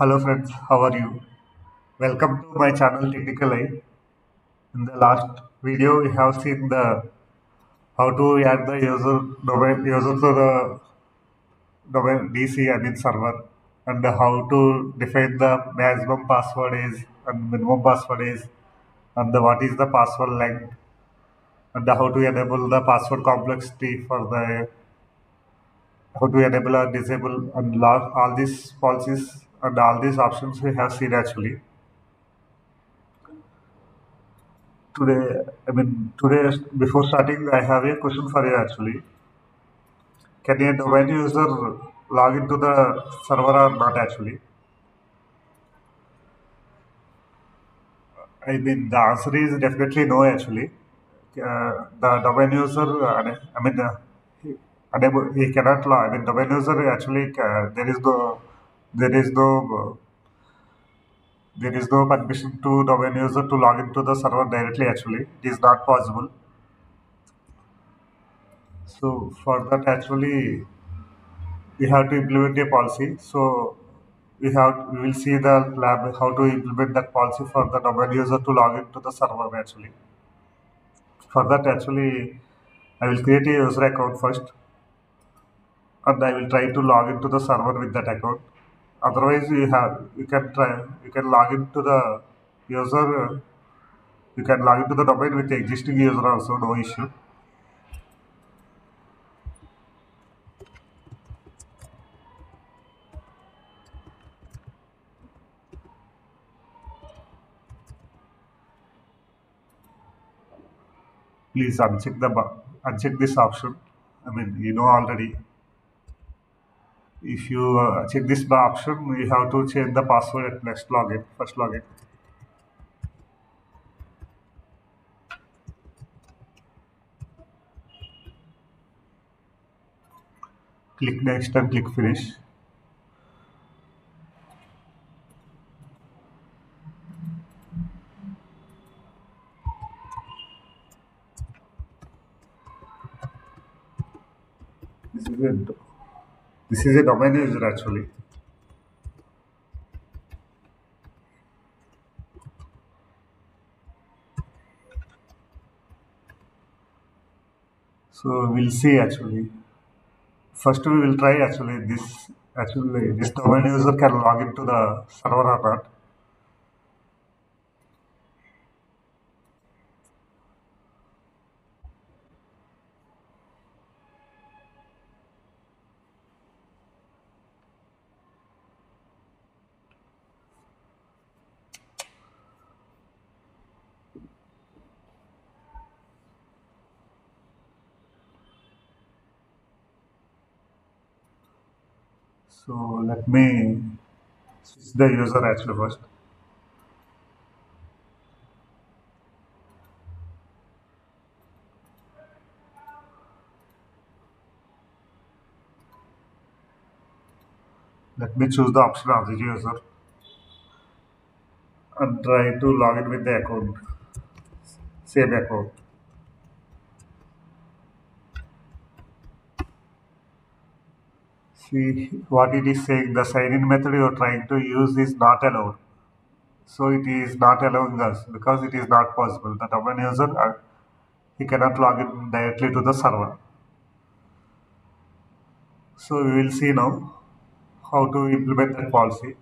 Hello friends, how are you? Welcome to my channel Technical Eye. In the last video, we have seen the how to add the user to the domain DC, I mean server, and how to define the maximum password is and minimum password is, and what is the password length, and how to enable the password complexity for the how to enable or disable and log all these policies and all these options we have seen actually. Today, before starting, I have a question for you actually. Can a domain user log into the server or not actually? The answer is definitely no actually. The domain user, he, he cannot log. Domain user actually, there is no, there is no permission to domain user to log into the server directly actually. It is not possible. So for that actually, we have to implement a policy. So we will see the lab how to implement that policy for the domain user to log into the server actually. For that actually I will create a user account first and I will try to log into the server with that account. Otherwise you can log into the user you can log into the domain with the existing user also, no issue. Please uncheck this option. You know already. If you check this option, you have to change the password at next login, first login. Click next and click finish. This is a this is a domain user actually. So we'll see actually. First we will try actually this domain user can log into the server or not. So let me switch the user actually first. Let me choose the option of the user and try to log in with the account, same account. See what it is saying. The sign-in method you are trying to use is not allowed. So it is not allowing us because it is not possible. The domain user he cannot log in directly to the server. So we will see now how to implement that policy.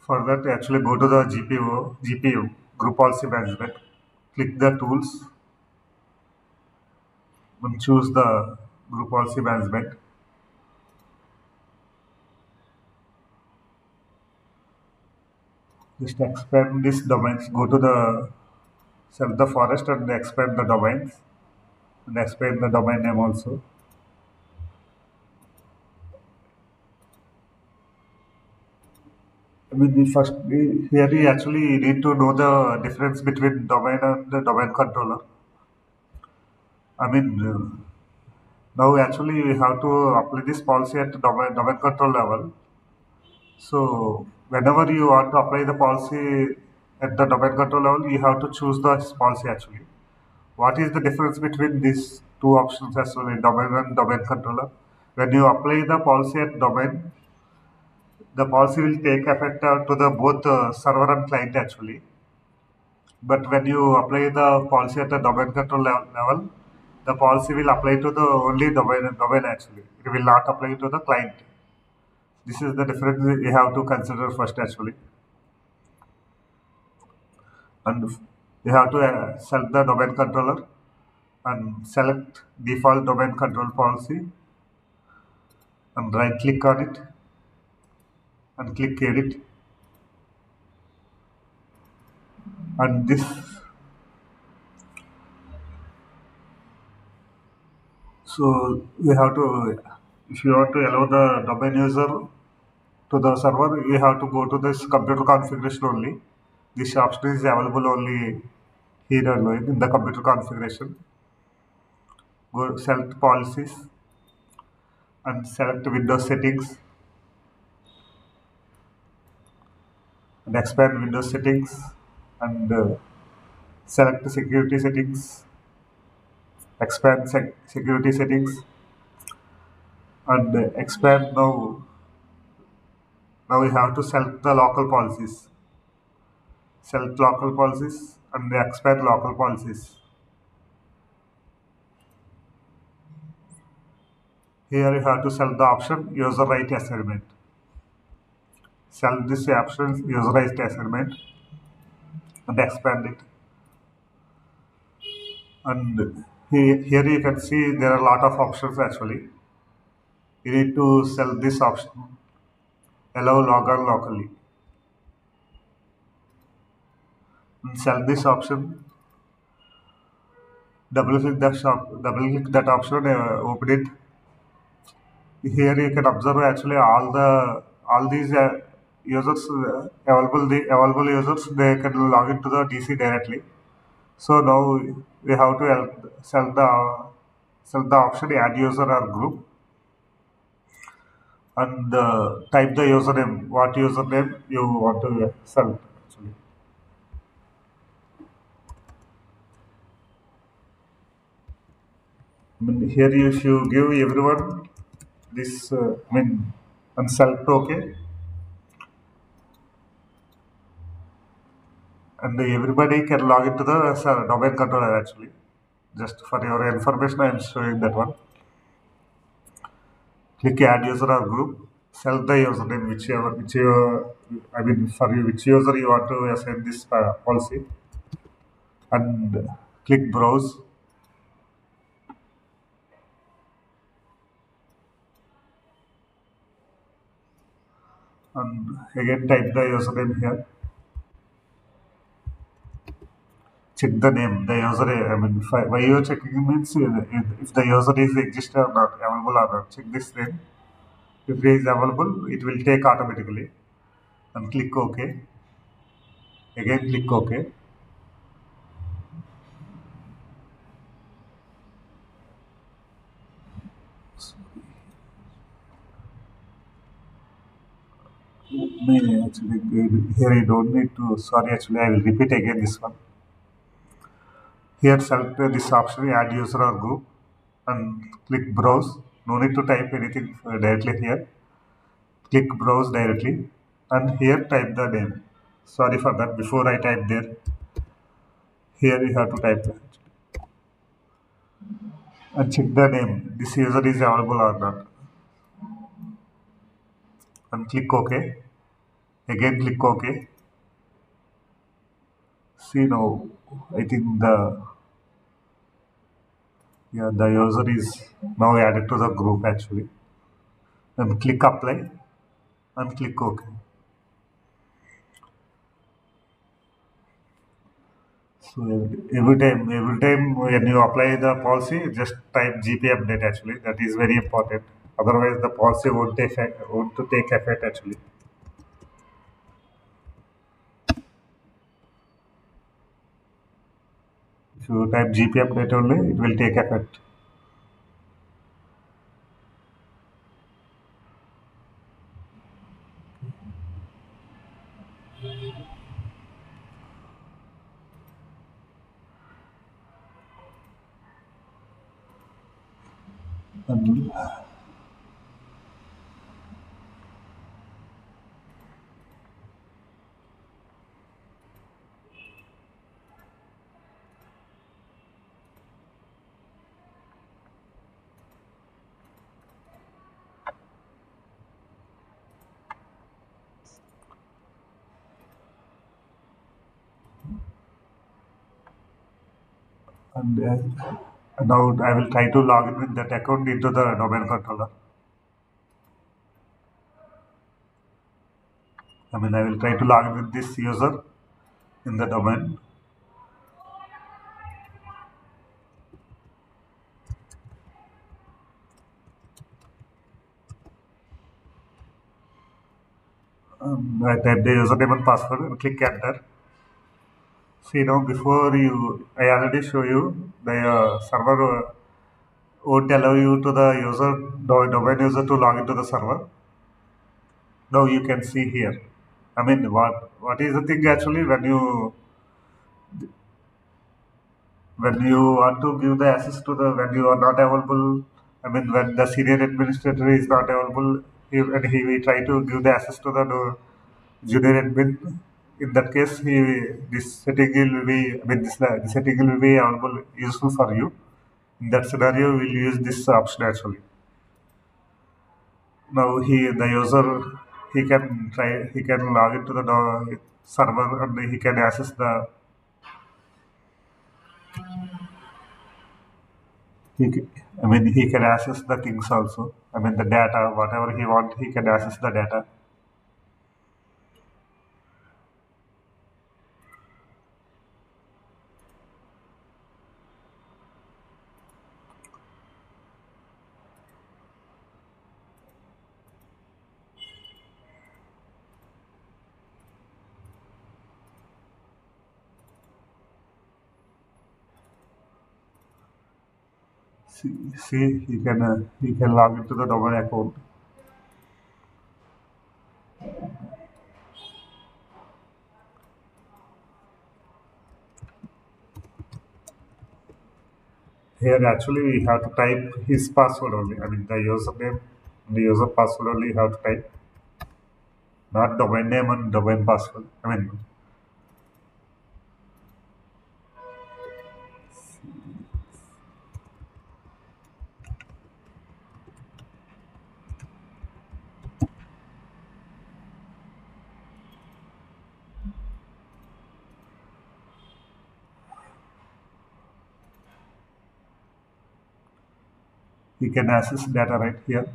For that, actually go to the GPU Group Policy Management. Click the tools and choose the Group Policy Management. Just expand these domains. Go to the select the forest and expand the domains and expand the domain name also. Here we actually need to know the difference between domain and the domain controller. I mean, Now actually we have to apply this policy at domain control level. So whenever you want to apply the policy at the domain control level, you have to choose the policy actually. What is the difference between these two options as well in domain and domain controller? When you apply the policy at domain, the policy will take effect to the both server and client actually. But when you apply the policy at the domain control level, the policy will apply to the only domain actually. It will not apply to the client. This is the difference you have to consider first actually. And you have to select the domain controller and select default domain control policy and right click on it and click edit. And this, so you have to, if you want to allow the domain user to the server, you have to go to this computer configuration only. This option is available only here alone in the computer configuration. Go select policies and select Windows settings and expand Windows settings and select security settings, expand security settings and expand now. Now we have to select the local policies. Select local policies and expand local policies. Here you have to select the option user right assignment. Select this option user right assignment and expand it. And here you can see there are a lot of options actually. You need to select this option, allow Logon locally. And select this option, double click that option, open it. Here you can observe actually all these users available users, they can log into the DC directly. So now we have to select the option add user or group and type the username. What username you want to select actually. I mean, here if you give everyone this, and select OK, and everybody can log into the domain controller actually. Just for your information, I am showing that one. Click add user or group. Select the username, for you, which user you want to assign this policy, and click browse. And again type the username here. Check the name, the user. Why you are checking means if the user is exist or not, available or not. Check this name. If it is available, it will take automatically. And click OK. Again click OK. May actually here you don't need to. Sorry, actually I will repeat again this one. Here select this option, add user or group, and click browse. No need to type anything directly here. Click browse directly, and here type the name. Sorry for that. Before I type there, here you have to type that. And check the name. This user is available or not. And click OK. Again click OK. See now, I think the user is now added to the group actually. And click apply and click OK. So every time when you apply the policy, just type GP update actually. That is very important. Otherwise, the policy won't to take effect actually. If you type GP update only, it will take effect. And, and now I will try to log in with that account into the domain controller. I will try to log in with this user in the domain. I type the username and password and click enter. See now before I already show you the server won't allow you to the domain user to log into the server. Now you can see here. What is the thing actually when you want to give the access to the when you are not available. When the senior administrator is not available, and he will try to give the access to the junior admin. In that case, this setting will be. This setting will be available useful for you. In that scenario, we'll use this option actually. Now the user he can log into the server and he can access the he can access the things also. The data, whatever he want, he can access the data. See he can log into the domain account. Here actually we have to type his password only. The username, the user password only you have to type, not domain name and domain password. He can access data right here.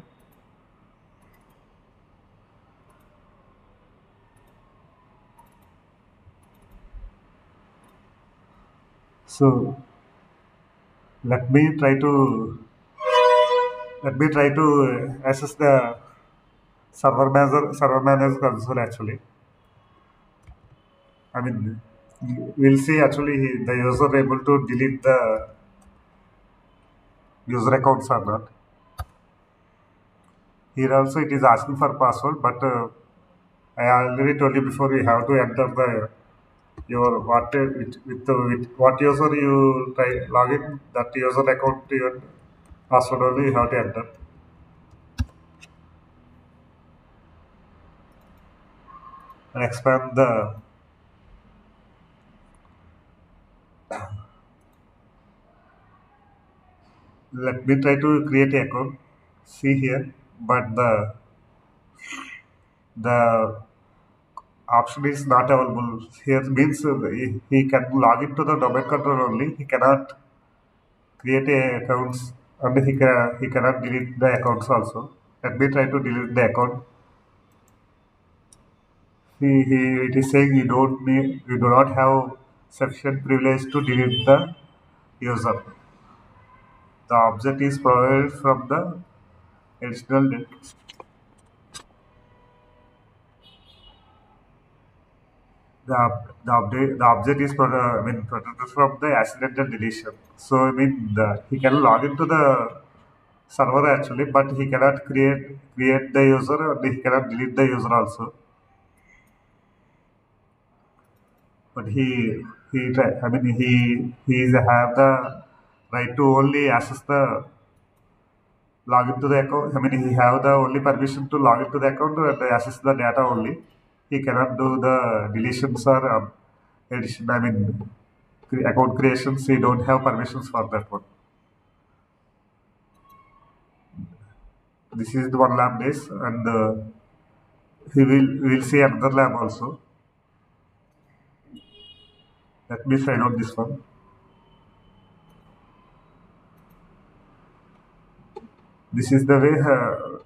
So let me try to access the server manager console actually. I mean, we'll see actually the user able to delete the user accounts or not. Here also it is asking for password, but I already told you before you have to enter the your with what user you try login that user account your password only you have to enter and expand the. Let me try to create an account. See here, but the option is not available. Here means he can log into the domain controller only. He cannot create a accounts and he cannot delete the accounts also. Let me try to delete the account. It is saying you do not have sufficient privilege to delete the user. The object is provided from the additional the object is protected from the accidental deletion. So he can log into the server actually, but he cannot create the user and he cannot delete the user also. But he have the right to only access the log into the account. I mean, he have the only permission to log into the account and access the data only. He cannot do the deletions or addition. I mean, account creations. He don't have permissions for that one. This is the one lab base, and we will see another lab also. Let me sign out this one. This is the way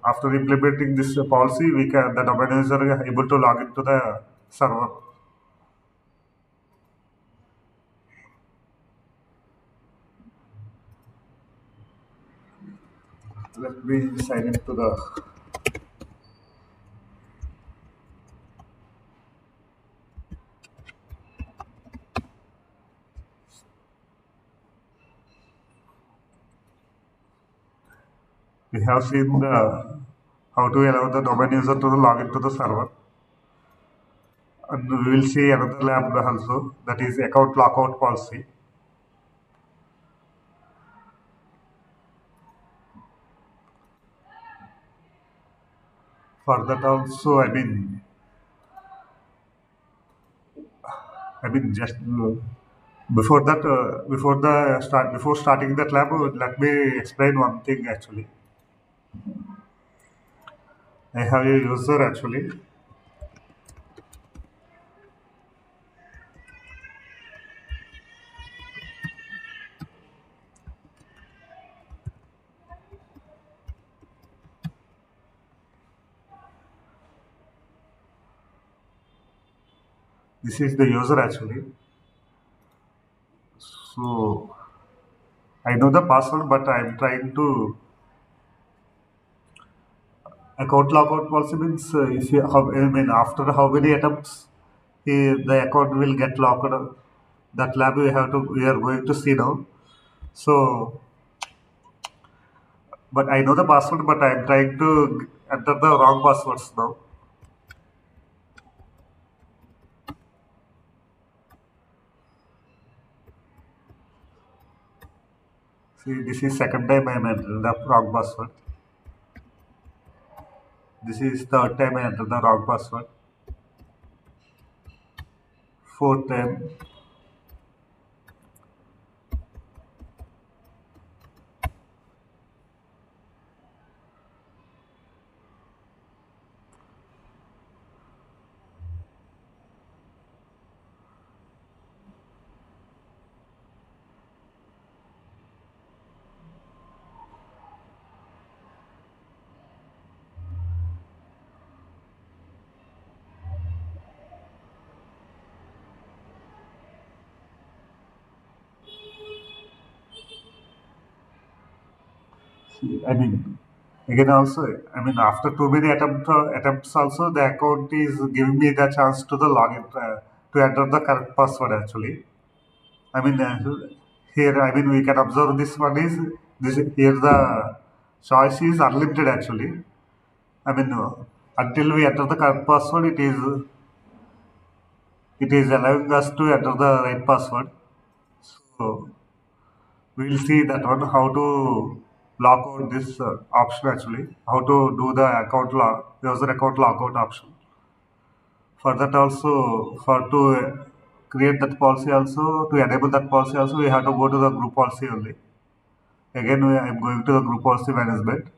after implementing this policy, we can the domain user are able to log into the server. Let me sign into the. We have seen the how to allow the domain user to log into the server, and we will see another lab also, that is account lockout policy. For that also, just before starting that lab, let me explain one thing actually. I have a user actually. This is the user actually. So I know the password, but I'm trying to account logout policy means if you have, I mean, after how many attempts the account will get locked. That lab we are going to see now. So, but I know the password, but I'm trying to enter the wrong passwords now. See, this is second time I'm entering the wrong password. This is third time I enter the wrong password. Fourth time. I mean, again also, after too many attempts also, the account is giving me the chance to the login to enter the correct password actually. I mean, here, we can observe this one is this here the choice is unlimited actually. I mean, until we enter the correct password, it is allowing us to enter the right password. So we'll see that one how to lock out this option actually, how to do the user account lockout option. For that also, for to create that policy also, to enable that policy also, we have to go to the group policy only. Again, I'm going to the group policy management.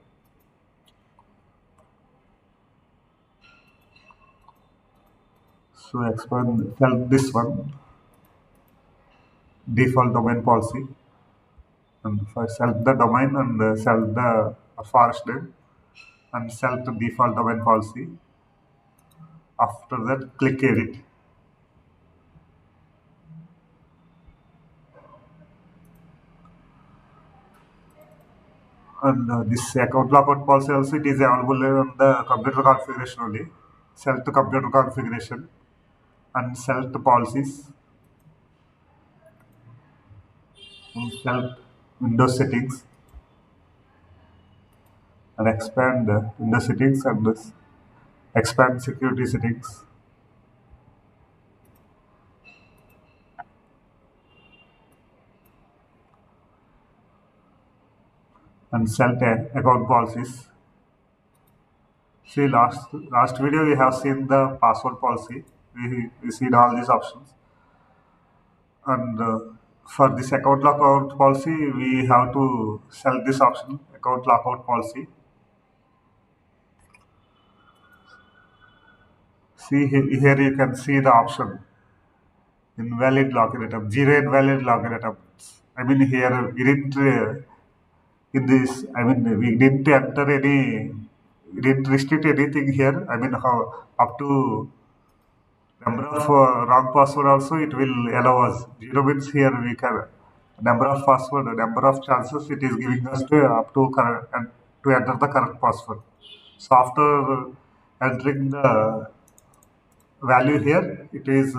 So expand select this one, default domain policy, and if I select the domain and select the forest name and select the default domain policy. After that, click edit. And this account lockout policy also it is available on the computer configuration only. Select the computer configuration and select the policies and select Windows settings and expand Windows settings and expand security settings. and account policies. See, last video we have seen the password policy. We seen all these options, and for this account lockout policy, we have to select this option, account lockout policy. See here you can see the option invalid login attempt, zero invalid login attempts. I mean here we didn't in this. I mean we didn't enter any, we didn't restrict anything here. I mean how up to number of wrong password also it will allow us. Zero means here we can number of password, number of chances it is giving us to up to correct and to enter the correct password. So after entering the value here, it is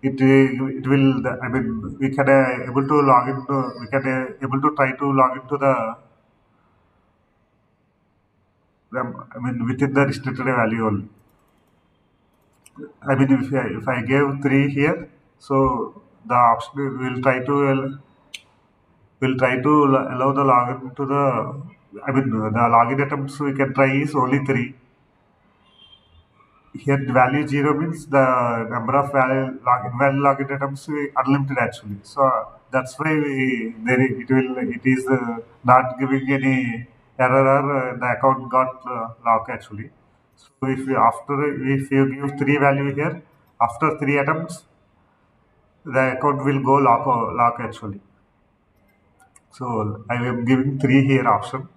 it will. I mean we can able to log into, we can able to try to log into I mean within the restricted value only. I mean, if I gave three here, so the option will try to allow the login to the. I mean, the login attempts we can try is only three. Here, the value zero means the number of value login attempts unlimited actually. So that's why it will, it is not giving any error or the account got locked actually. So if you give three value here, after three attempts the account will go lock actually. So I am giving three here option.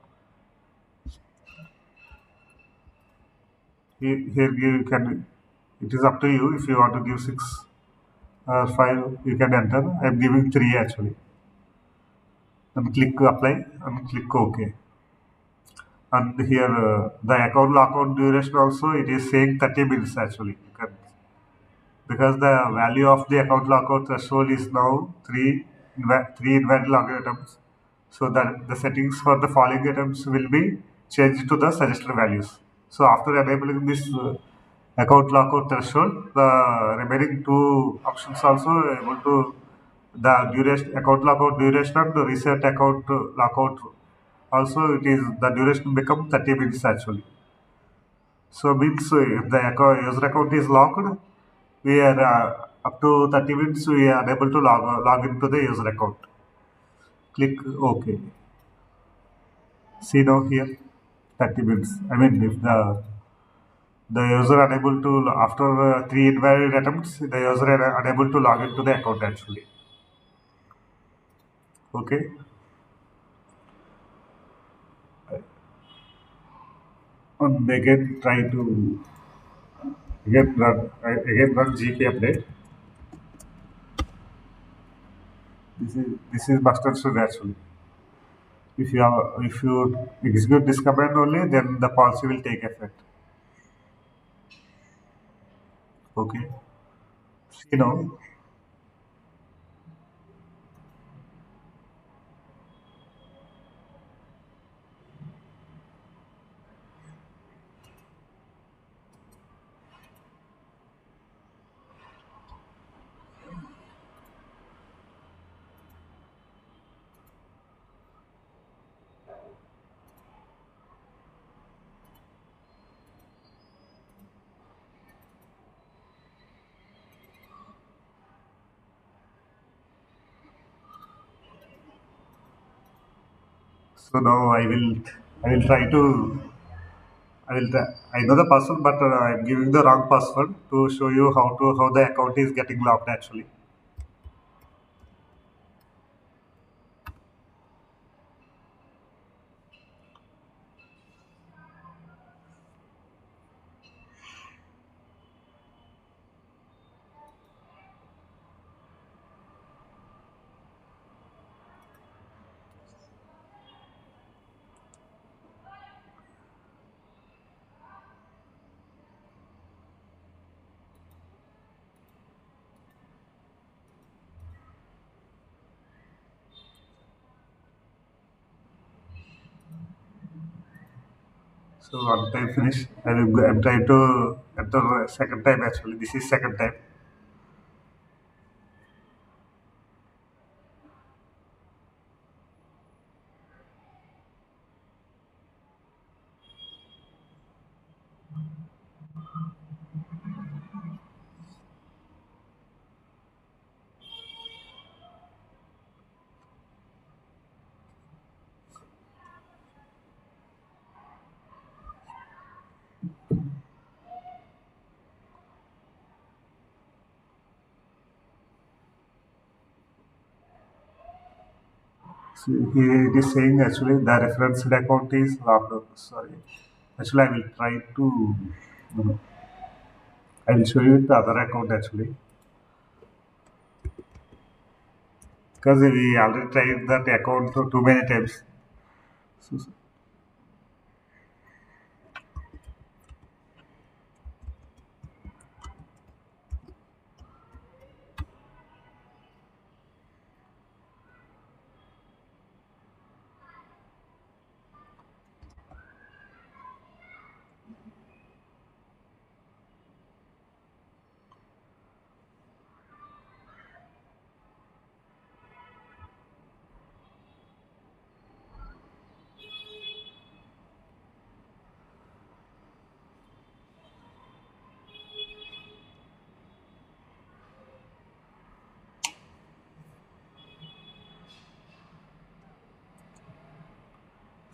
Here you can, it is up to you if you want to give six or five you can enter. I am giving three actually. And click apply and click OK. And here the account lockout duration also it is saying 30 minutes actually. You can, because the value of the account lockout threshold is now three invalid login attempts. So that the settings for the following attempts will be changed to the suggested values. So after enabling this account lockout threshold, the remaining two options also able to the duration, account lockout duration and the reset account lockout also it is the duration become 30 minutes actually. So means if the user account is locked, we are up to 30 minutes we are unable to log into the user account. Click OK. See now here 30 minutes. I mean if the user unable to after three invalid attempts, the user are unable to log into the account actually. Okay. And again try to again run GP update. This is mustard should actually. If you execute this command only, then the policy will take effect. Okay. See now. So now I will try to I know the password, but I'm giving the wrong password to show you how the account is getting locked actually. So one time finish, I'm trying to enter second time actually. This is second time. So here it is saying actually the referenced account is locked. Sorry. Actually, I will try to. No, I will show you the other account actually because we already tried that account too many times. So,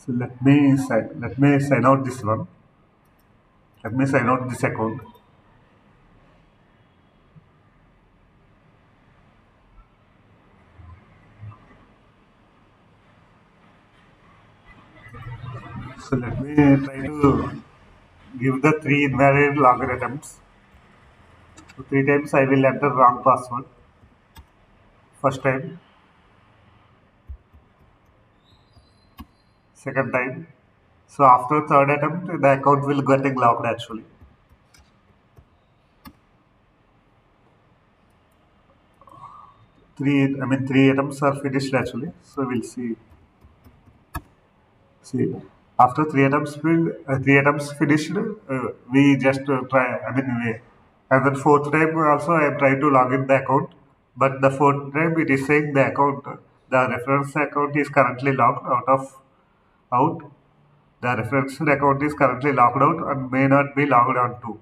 so let me sign out this one. Let me sign out this account. So let me try to give the three invalid login attempts. So three times I will enter wrong password. First time, second time. So after third attempt, the account will getting locked actually. Three attempts are finished actually. So we'll see. See, after three attempts finished, we just try. And then fourth time also I am trying to log in the account, but the fourth time it is saying the account, the reference account is currently locked out. The reference account is currently locked out and may not be logged on too.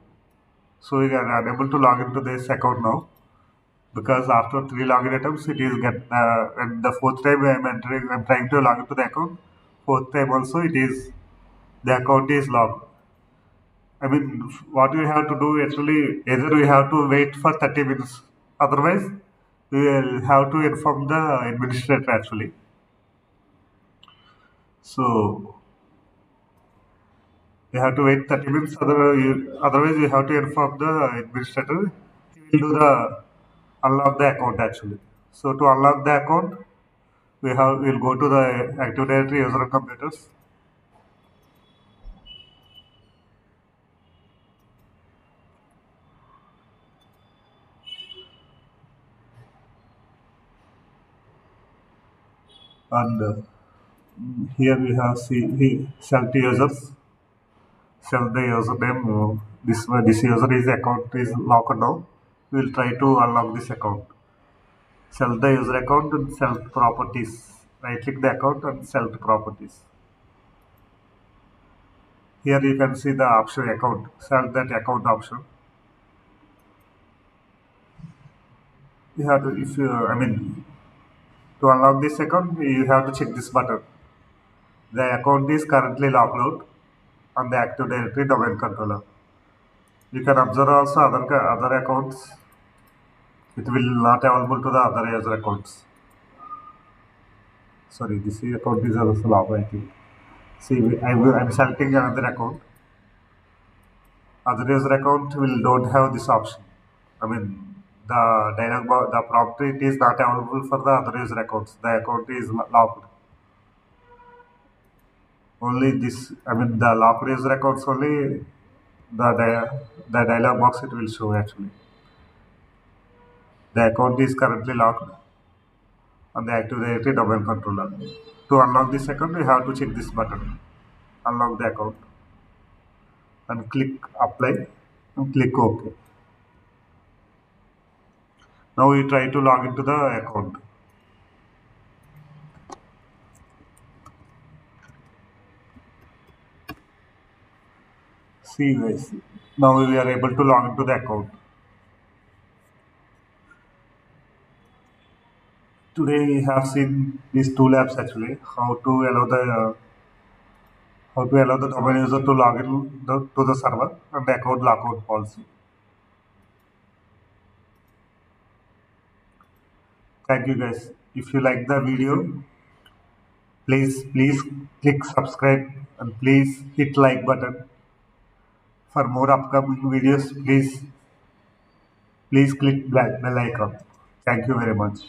So we are unable to log into this account now because after three login attempts, it is get and the fourth time I'm trying to log into the account. Fourth time also it is the account is locked. I mean, what we have to do actually, either we have to wait for 30 minutes, otherwise, we will have to inform the administrator actually. So, we have to wait 30 minutes, otherwise, we have to inform the administrator. He will do the unlock the account actually. So, to unlock the account, we'll go to the Active Directory user computers and here we have select users. Select the username. This user is account is locked now. We will try to unlock this account. Select the user account and select properties. Right click the account and select properties. Here you can see the option account. Select that account option. You have to if you to unlock this account you have to check this button. The account is currently locked out on the Active Directory domain controller. You can observe also other accounts. It will not available to the other user accounts. Sorry, this account is also locked, I think. See, I'm selecting another account. Other user account will don't have this option. I mean, the dialog box, the prompt it is not available for the other user accounts. The account is locked. Only this, the locked user accounts only the dialog box it will show actually. The account is currently locked on the Active Directory domain controller. To unlock this account, we have to check this button. Unlock the account and click apply and click OK. Now we try to log into the account. See guys, now we are able to log into the account. Today we have seen these two labs actually, how to allow the domain user to log in to the server and the account lockout policy. Thank you guys. If you like the video, Please click subscribe and please hit like button. For more upcoming videos, please click bell icon. Thank you very much.